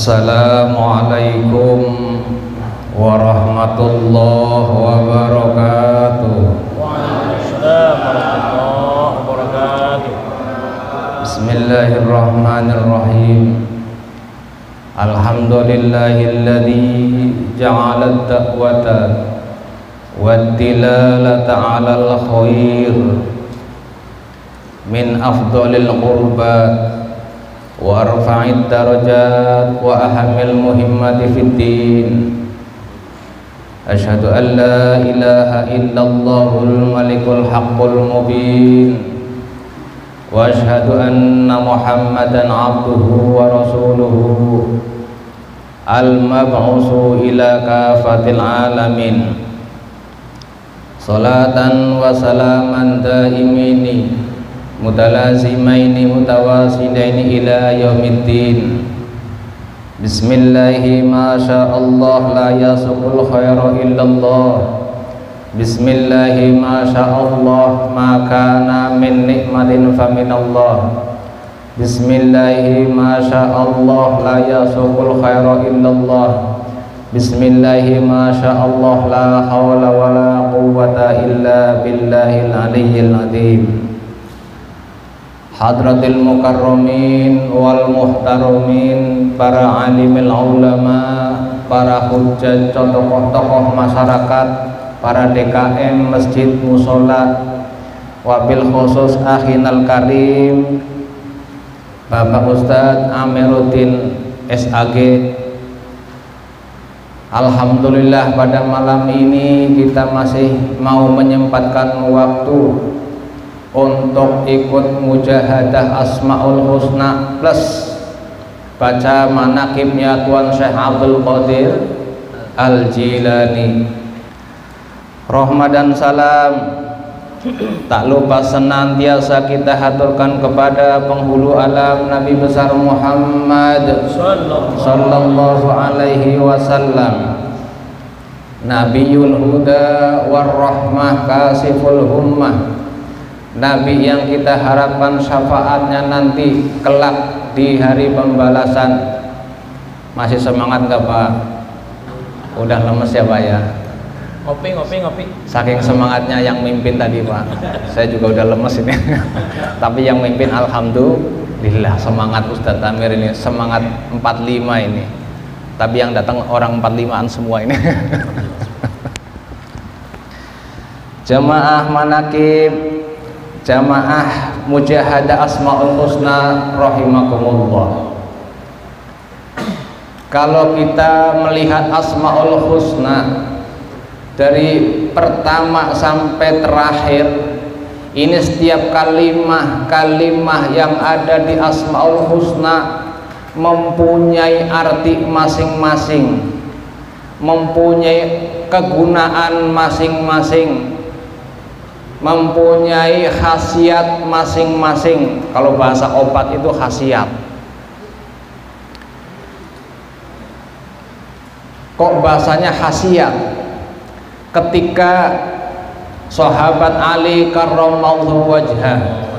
Assalamualaikum warahmatullahi wabarakatuh. Waalaikumsalam warahmatullahi wabarakatuh. Bismillahirrahmanirrahim. Alhamdulillahilladzi ja'ala ad-da'wata wad-dilalata 'alal khair min afdhalil qurbat wa arfa'id darajat wa ahamil muhimmati fid din. Asyhadu an la ilaha illallahul malikul haqqul mubin wa asyhadu anna muhammadan abduhu wa rasuluhu al-mab'usu ila kafatil alamin. Salatan wa salaman daimaini mutalazimaini mutawasilaini ila yaumiddin. Bismillahi ma sya'allah la yasuqul khaira illallah. Bismillahi ma sya'allah ma kana min nikmatin faminallah. Bismillahi ma sya'allah la yasuqul khaira illallah. Bismillahi ma sya'allah la hawla wa la quwwata illa billahil aliyyil azim. Hadratil mukarramin wal muhtaramin, para alimil ulama, para hujjah, tokoh-tokoh masyarakat, para DKM masjid musola, wabil khusus akhinal karim Bapak Ustadz Amiruddin SAG. Alhamdulillah pada malam ini kita masih mau menyempatkan waktu untuk ikut mujahadah Asmaul Husna plus baca manaqibnya Tuan Syekh Abdul Qadir Al-Jilani. Rahmat dan salam tak lupa senantiasa kita haturkan kepada penghulu alam Nabi besar Muhammad sallallahu alaihi wasallam, Nabiyul Huda warahmah kasiful hummah, Nabi yang kita harapkan syafaatnya nanti kelak di hari pembalasan. Masih semangat gak Pak? Udah lemes ya Pak ya? Ngopi. Saking semangatnya yang mimpin tadi Pak, saya juga udah lemes ini. Tapi yang mimpin alhamdulillah, semangat Ustadz Amir ini, semangat 45 ini. Tapi yang datang orang 45an semua ini. Jamaah manaqib, jamaah mujahadah Asmaul Husna rahimakumullah. Kalau kita melihat Asmaul Husna dari pertama sampai terakhir, ini setiap kalimah yang ada di Asmaul Husna mempunyai arti masing-masing, mempunyai kegunaan masing-masing, mempunyai khasiat masing-masing. Kalau bahasa obat itu khasiat. Kok bahasanya khasiat? Ketika sahabat Ali karramallahu wajhah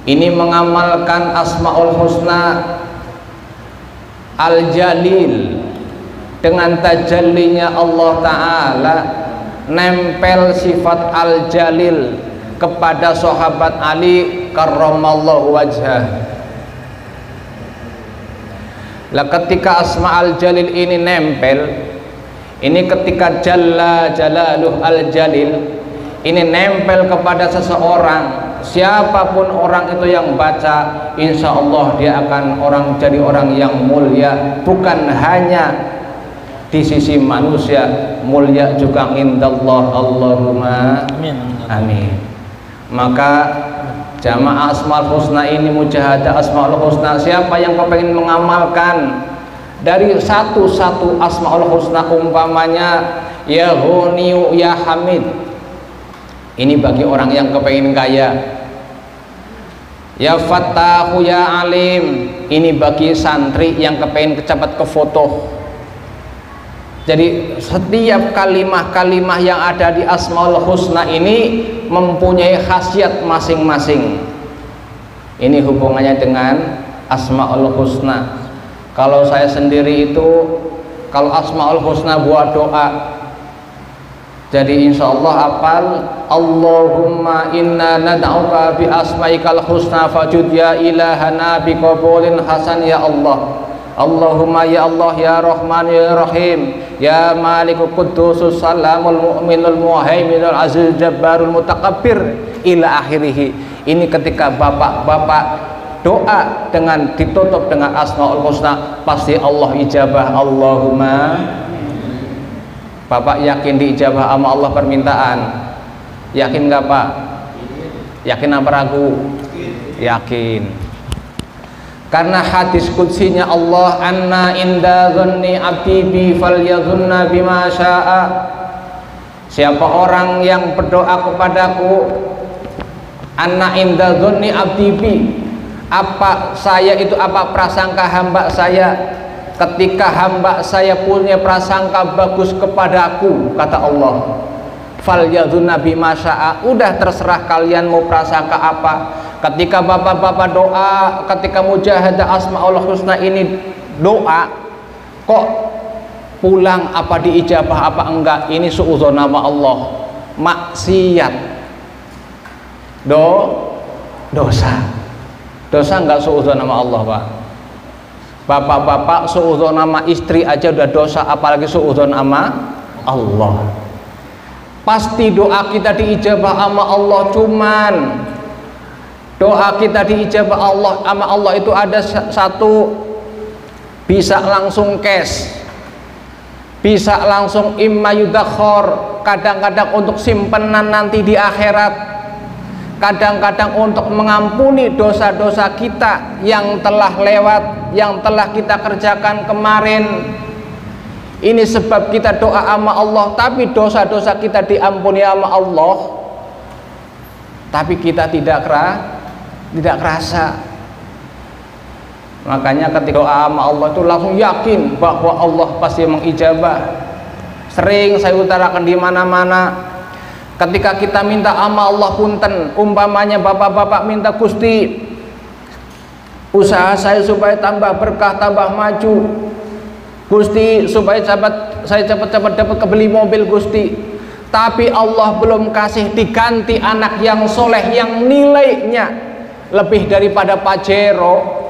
ini mengamalkan Asmaul Husna Al-Jalil dengan tajallinya Allah Ta'ala, nempel sifat Al-Jalil kepada sahabat Ali karramallahu wajhah. Lah ketika Asma Al-Jalil ini nempel, ini ketika Jalla Jalaluh Al-Jalil ini nempel kepada seseorang, siapapun orang itu yang baca, insya Allah dia akan jadi orang yang mulia, bukan hanya di sisi manusia, mulia juga indallah. Allahumma amin. Maka jamaah Asmaul Husna ini, mujahadah Asmaul Husna, siapa yang kepengen mengamalkan dari satu-satu Asmaul Husna, umpamanya ya Ghaniyu ya Hamid, ini bagi orang yang kepengen kaya. Ya Fattahu ya Alim, ini bagi santri yang kepengen cepat ke foto. Jadi setiap kalimah-kalimah yang ada di Asmaul Husna ini mempunyai khasiat masing-masing. Ini hubungannya dengan Asmaul Husna. Kalau saya sendiri itu kalau Asmaul Husna buat doa, jadi insya Allah hafal Allahumma inna nad'uka bi asma'ikal husna fajud ya ilahana bi qabulin hasan ya Allah. Allahumma ya Allah ya Rahman ya Rahim ya Malikul Quddus Salamul Mu'minul Muhaiminul Aziz Jabbarul Mutakabbir ila akhirih. Ini ketika bapak-bapak doa dengan ditutup dengan Asmaul Husna, pasti Allah ijabah. Allahumma, bapak yakin diijabah sama Allah permintaan? Yakin nggak Pak? Yakin apa ragu? Yakin. Karena hadis qudsinya Allah, anna inda dhanni abdi bi falyadhunna bima syaa. Siapa orang yang berdoa kepadaku, anna inda dhanni abdi bi, apa saya itu, apa prasangka hamba saya, ketika hamba saya punya prasangka bagus kepadaku, kata Allah, falyadhunna bima syaa, udah terserah kalian mau prasangka apa. Ketika bapak-bapak doa, ketika mujahadah Asmaul Husna ini doa, kok pulang apa diijabah apa enggak, ini suudzon nama Allah, maksiat, dosa enggak suudzon nama Allah Pak. Bapak-bapak suudzon nama istri aja udah dosa, apalagi suudzon nama Allah. Pasti doa kita diijabah sama Allah, cuman doa kita diijabah Allah sama Allah itu ada satu, bisa langsung cash, bisa langsung imma yudakhor, kadang-kadang untuk simpenan nanti di akhirat, kadang-kadang untuk mengampuni dosa-dosa kita yang telah lewat, yang telah kita kerjakan kemarin. Ini sebab kita doa sama Allah, tapi dosa-dosa kita diampuni sama Allah, tapi kita tidak kerasa. Makanya ketika doa sama Allah itu langsung yakin bahwa Allah pasti mengijabah. Sering saya utarakan di mana-mana, ketika kita minta sama Allah punten, umpamanya bapak-bapak minta, Gusti usaha saya supaya tambah berkah, tambah maju, Gusti supaya saya cepat-cepat dapat kebeli mobil Gusti, tapi Allah belum kasih diganti anak yang soleh yang nilainya lebih daripada Pajero,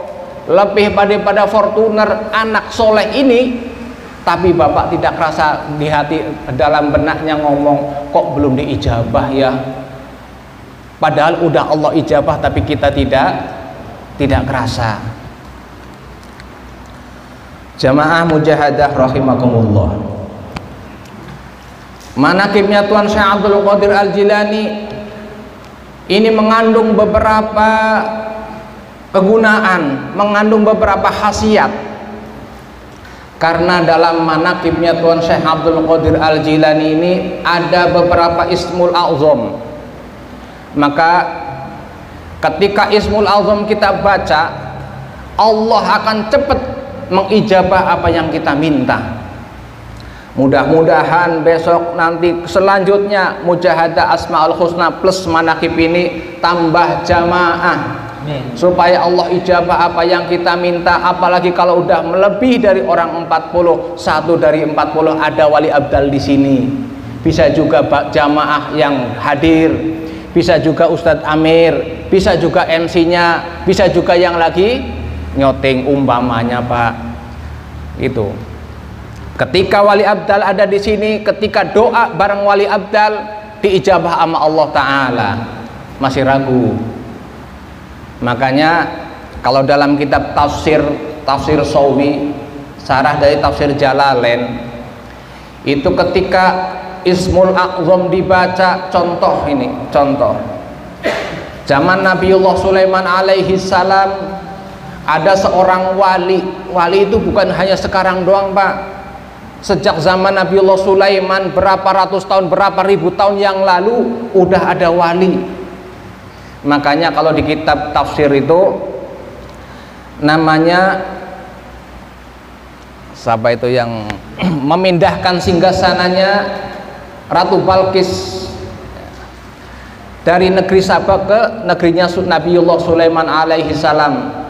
lebih daripada Fortuner, anak soleh ini, tapi bapak tidak kerasa di hati, dalam benaknya ngomong, kok belum diijabah ya, padahal udah Allah ijabah tapi kita tidak kerasa. Jamaah mujahadah rahimakumullah, manaqibnya Tuan Syekh Abdul Qadir Al-Jilani ini mengandung beberapa kegunaan, mengandung beberapa khasiat. Karena dalam manaqibnya Tuan Syekh Abdul Qadir Al-Jilani ini ada beberapa Ismul A'zam. Maka ketika Ismul A'zam kita baca, Allah akan cepat mengijabah apa yang kita minta. Mudah-mudahan besok nanti selanjutnya mujahadah Asmaul Husna plus manaqib ini tambah jamaah, supaya Allah ijabah apa yang kita minta. Apalagi kalau udah melebihi dari orang 40, satu dari 40 ada wali abdal di sini, bisa juga jamaah yang hadir, bisa juga Ustadz Amir, bisa juga MC-nya, bisa juga yang lagi nyoting umpamanya Pak. Itu ketika wali abdal ada di sini, ketika doa bareng wali abdal diijabah sama Allah Ta'ala, masih ragu. Makanya kalau dalam kitab tafsir Sawi, syarah dari tafsir Jalalain, itu ketika Ismul A'zam dibaca, contoh zaman Nabiullah Sulaiman alaihi salam, ada seorang wali itu bukan hanya sekarang doang Pak. Sejak zaman Nabiullah Sulaiman berapa ratus tahun, berapa ribu tahun yang lalu udah ada wali. Makanya kalau di kitab tafsir itu namanya siapa itu yang memindahkan singgasananya Ratu Balkis dari negeri Sabah ke negerinya Nabiullah Sulaiman alaihi salam.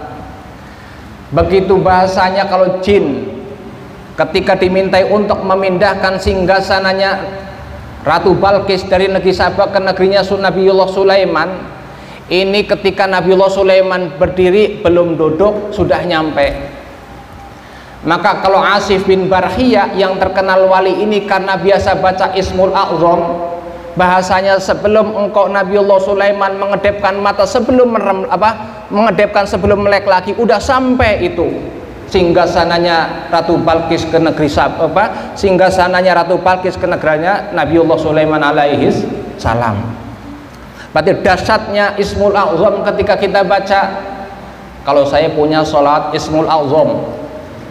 Begitu bahasanya kalau jin ketika dimintai untuk memindahkan singgasananya Ratu Balkis dari negeri Sabah ke negerinya Nabiullah Sulaiman, ini ketika Nabiullah Sulaiman berdiri belum duduk sudah nyampe. Maka kalau Asif bin Barkhiyah yang terkenal wali ini karena biasa baca Ismul A'zam, bahasanya sebelum engkau Nabiullah Sulaiman mengedipkan mata sebelum mengedipkan sebelum melek lagi udah sampai itu singgasananya Ratu Balkis ke negeri Sabah, singgasananya Ratu Balkis ke negaranya Nabiullah Sulaiman alaihi salam. Berarti dahsyatnya Ismul A'zam ketika kita baca. Kalau saya punya sholat Ismul A'zam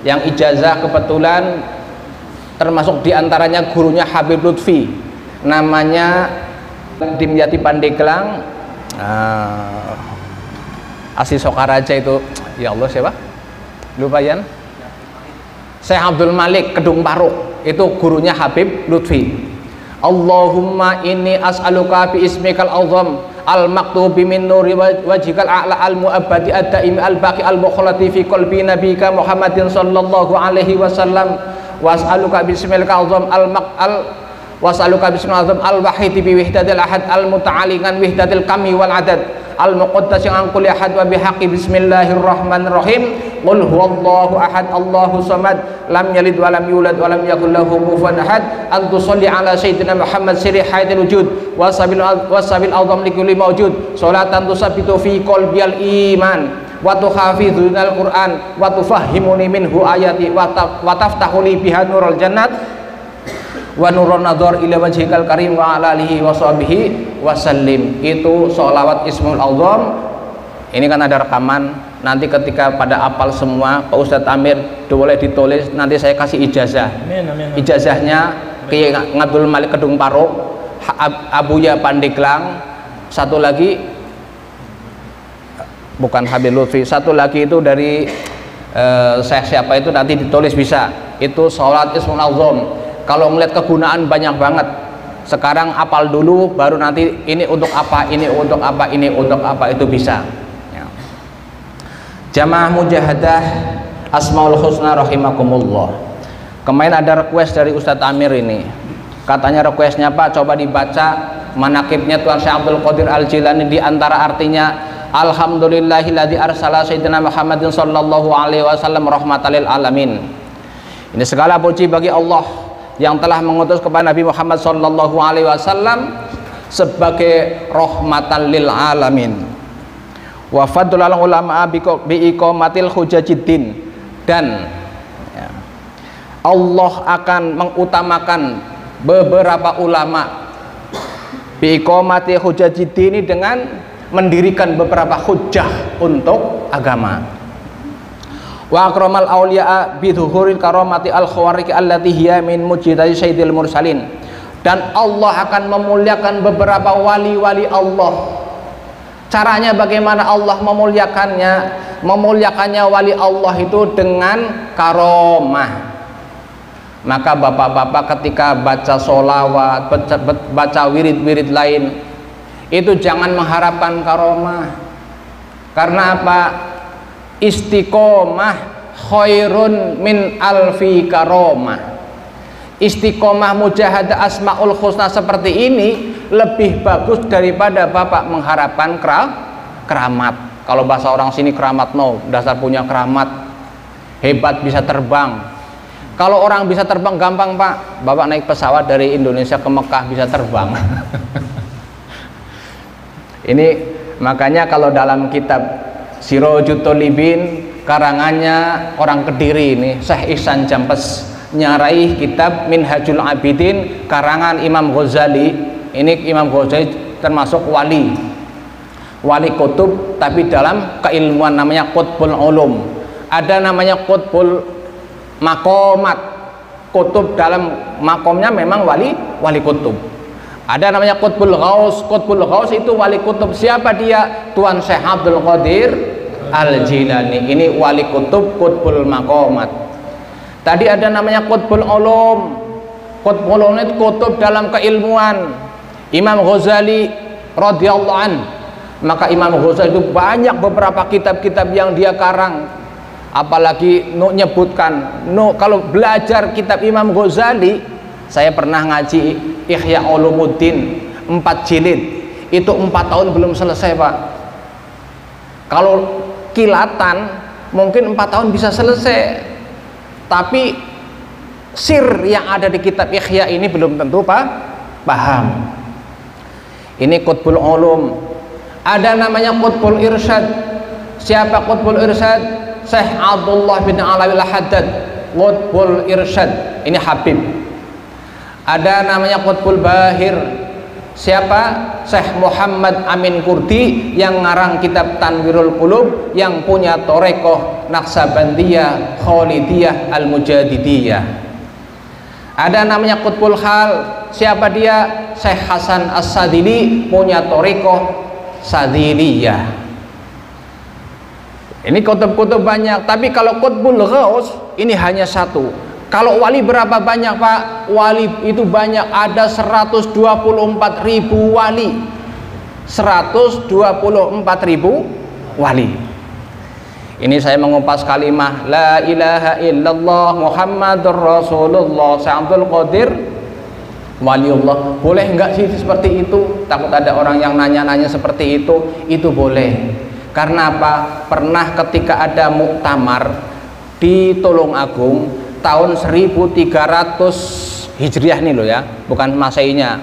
yang ijazah kebetulan termasuk diantaranya gurunya Habib Lutfi, namanya Dimyati Pandeglang, Asli Sokaraja itu, ya Allah siapa? Lupayan. Syekh Abdul Malik Kedung Paruk, itu gurunya Habib Lutfi. Allahumma inni as'aluka bi ismikal azam al maktubi min nuri wajhikal a'la al mu'abbadi ad-daimi al baqi al mukhlati fi qalbi nabika Muhammadin sallallahu alaihi wasallam was'aluka bismikal azam was'aluka bismikal azam al wahid bi wahdatil ahad al muta'alliqan wahdatil kami wal adad al muqaddas yang angkul ahad wa bihaqqi bismillahirrahmanirrahim qul huwallahu ahad Allahu samad lam yalid wa lam yulad wa lam yakul lahu kufuwan ahad an tusalli ala sayyidina Muhammad sirri hayatil wujud wasabil azam likulli mawjud salatan tusabbitu fi qalbil iman wa tukhafidhunal Qur'an wa tufahhimuni minhu ayati wa taftahu li biha nurul jannat wa nurun nadhar ila wajhikal karim wa ala alihi wa sahbihi wasallim. Itu sholawat Ismul A'zam. Ini kan ada rekaman, nanti ketika pada apal semua Pak Ustadz Amir boleh ditulis, nanti saya kasih ijazah. Amin. Ijazahnya Kiai Abdul Malik Kedung Paruk, Abuya Pandeglang, satu lagi bukan Habib Lutfi, satu lagi itu dari siapa itu nanti ditulis bisa. Itu sholat Ismul A'zam. Kalau melihat kegunaan banyak banget. Sekarang apal dulu, baru nanti ini untuk apa, ini untuk apa, ini untuk apa, itu bisa. Ya. Jamaah Mujahadah Asmaul Husna rahimakumullah. Kemarin ada request dari Ustadz Amir ini. Katanya requestnya Pak, coba dibaca manakibnya Tuan Syekh Abdul Qadir Al-Jilani, di antara artinya Alhamdulillahilladzi arsala sayyidina Muhammadin sallallahu alaihi wasallam rahmatan lil alamin. Ini segala puji bagi Allah yang telah mengutus kepada Nabi Muhammad sallallahu alaihi wasallam sebagai rahmatan lil alamin. Wa fadlul ulama bi iqamatil hujajiddin, dan ya, Allah akan mengutamakan beberapa ulama bi iqamati hujajiddin dengan mendirikan beberapa hujjah untuk agama. Wa akramal awliya bi dhuhuril karamati al khawariqi allati hiya min mujizati sayyidil mursalin. Dan Allah akan memuliakan beberapa wali-wali Allah. Caranya bagaimana Allah memuliakannya? Memuliakannya wali Allah itu dengan karomah. Maka bapak-bapak ketika baca sholawat, baca wirid-wirid lain, itu jangan mengharapkan karomah. Karena apa? Istiqomah khairun min alfi karomah. Istiqomah mujahadah Asmaul Husna seperti ini lebih bagus daripada bapak mengharapkan keramat. Kalau bahasa orang sini keramat, no, dasar punya keramat, hebat bisa terbang. Kalau orang bisa terbang gampang Pak, bapak naik pesawat dari Indonesia ke Mekah bisa terbang. Ini makanya kalau dalam kitab Sirajut Thalibin karangannya orang Kediri ini, Syekh Ihsan Jampes, nyarai kitab Minhajul Abidin karangan Imam Ghazali. Ini Imam Ghazali termasuk wali kutub, tapi dalam keilmuan namanya Qutbul Ulum. Ada namanya Qutbul Maqamat, kutub dalam makomnya memang wali kutub. Ada namanya Qutbul Ghaus. Qutbul Ghaus itu wali kutub. Siapa dia? Tuan Syekh Abdul Qadir Al-Jilani. Ini wali kutub Qutbul Maqamat. Tadi ada namanya Qutbul Ulum. Qutbul Ulum itu kutub dalam keilmuan. Imam Ghazali radhiyallahu an. Maka Imam Ghazali itu banyak beberapa kitab-kitab yang dia karang. apalagi nyebutkan kalau belajar kitab Imam Ghazali, saya pernah ngaji Ihya Ulumuddin 4 jilid, itu 4 tahun belum selesai Pak. Kalau kilatan mungkin 4 tahun bisa selesai, tapi sir yang ada di kitab Ihya ini belum tentu paham. Ini Qutbul Ulum. Ada namanya Qutbul Irsyad. Siapa Qutbul Irsyad? Syekh Abdullah bin Alawi Al-Haddad. Qutbul Irsyad, ini Habib. Ada namanya Qutbul Bahir. Siapa? Syekh Muhammad Amin Kurdi yang ngarang kitab Tanwirul Qulub, yang punya Torekoh Naqsabandiyah Khalidiyah Al-Mujadidiyah. Ada namanya Qutbul Hal. Siapa dia? Syekh Hasan As-Sadili, punya Torekoh Sadiliyah. Ini kutub-kutub banyak, tapi kalau Qutbul Ghaus ini hanya satu. Kalau wali berapa banyak Pak? Wali itu banyak, ada 124.000 wali. 124.000 wali. Ini saya mengupas kalimah La ilaha illallah Muhammadur Rasulullah Syekh Abdul Qadir Waliullah. Boleh enggak sih seperti itu? Takut ada orang yang nanya-nanya seperti itu. Itu boleh. Karena apa? Pernah ketika ada muktamar di Tulungagung tahun 1300 Hijriah nih loh ya, bukan Masainya,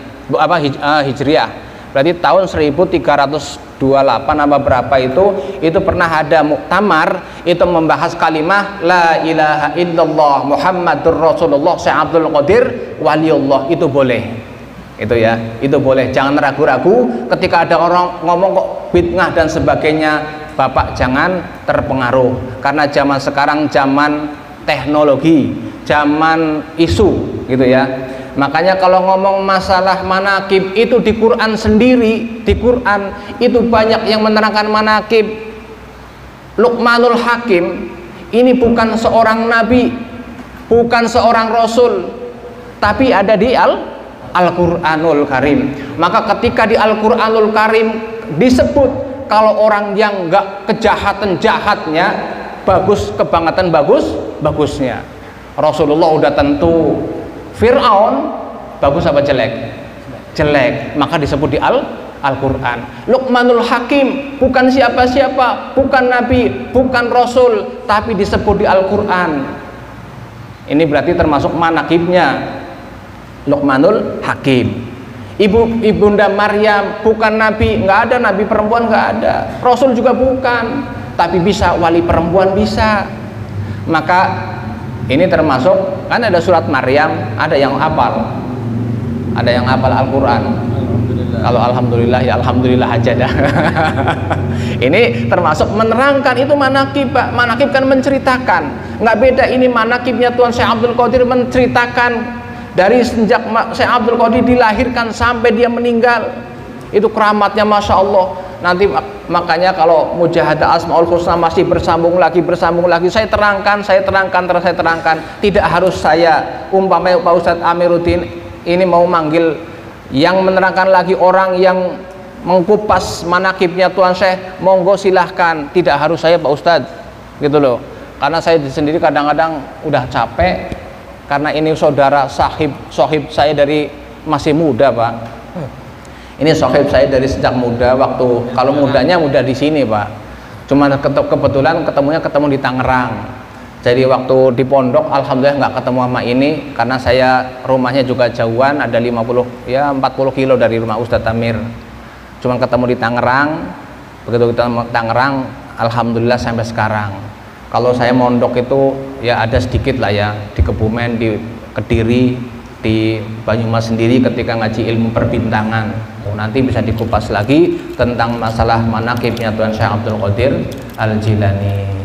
Hijriah. Berarti tahun 1328 apa berapa itu pernah ada muktamar, itu membahas kalimah La ilaha illallah Muhammadur Rasulullah Syekh Abdul Qadir Waliullah. Itu boleh, itu ya, itu boleh. Jangan ragu-ragu ketika ada orang ngomong kok bid'ah dan sebagainya. Bapak jangan terpengaruh, karena zaman sekarang zaman teknologi, zaman isu gitu ya. Makanya kalau ngomong masalah manakib itu di Quran sendiri, di Quran itu banyak yang menerangkan manakib. Luqmanul Hakim ini bukan seorang nabi, bukan seorang rasul, tapi ada di Al-Quranul Karim. Maka ketika di Al-Quranul Karim disebut kalau orang yang enggak kejahatan jahatnya, bagus kebangetan bagusnya. Rasulullah udah tentu. Fir'aun bagus apa jelek? Jelek. Maka disebut di Al-Quran. Luqmanul Hakim bukan siapa-siapa, bukan nabi, bukan rasul, tapi disebut di Al-Quran. Ini berarti termasuk manakibnya Luqmanul Hakim. Ibunda Maryam bukan nabi, nggak ada nabi perempuan, nggak ada. Rasul juga bukan, tapi bisa wali perempuan bisa. Maka ini termasuk, kan ada surat Maryam, ada yang hafal, ada yang hafal Al-Quran. Kalau alhamdulillah ya alhamdulillah aja dah. Ini termasuk menerangkan, itu manakib Pak. Manakib kan menceritakan, nggak beda. Ini manakibnya Tuhan Syekh Abdul Qadir, menceritakan dari sejak Syekh Abdul Qadir dilahirkan sampai dia meninggal. Itu keramatnya Masya Allah. Nanti makanya kalau mujahadah Asmaul Husna masih bersambung lagi, saya terangkan. Tidak harus saya, umpamanya Pak Ustadz Amiruddin ini mau manggil yang menerangkan lagi orang yang mengkupas manakibnya Tuhan Syekh, monggo silahkan. Tidak harus saya Pak Ustadz, gitu loh. Karena saya sendiri kadang-kadang udah capek, karena ini saudara sahib saya dari masih muda Pak. Ini sahib saya dari sejak muda, waktu kalau mudanya muda di sini Pak. Cuman kebetulan ketemu di Tangerang. Jadi waktu di pondok alhamdulillah nggak ketemu sama ini, karena saya rumahnya juga jauhan, ada 40 kilo dari rumah Ustadz Amir. Cuman ketemu di Tangerang. Begitu kita Tangerang, alhamdulillah sampai sekarang. Kalau saya mondok itu ya ada sedikit lah ya, di Kebumen, di Kediri, di Banyumas sendiri ketika ngaji ilmu perbintangan. Nanti bisa dikupas lagi tentang masalah manakibnya Tuhan Syekh Abdul Qadir Al-Jilani.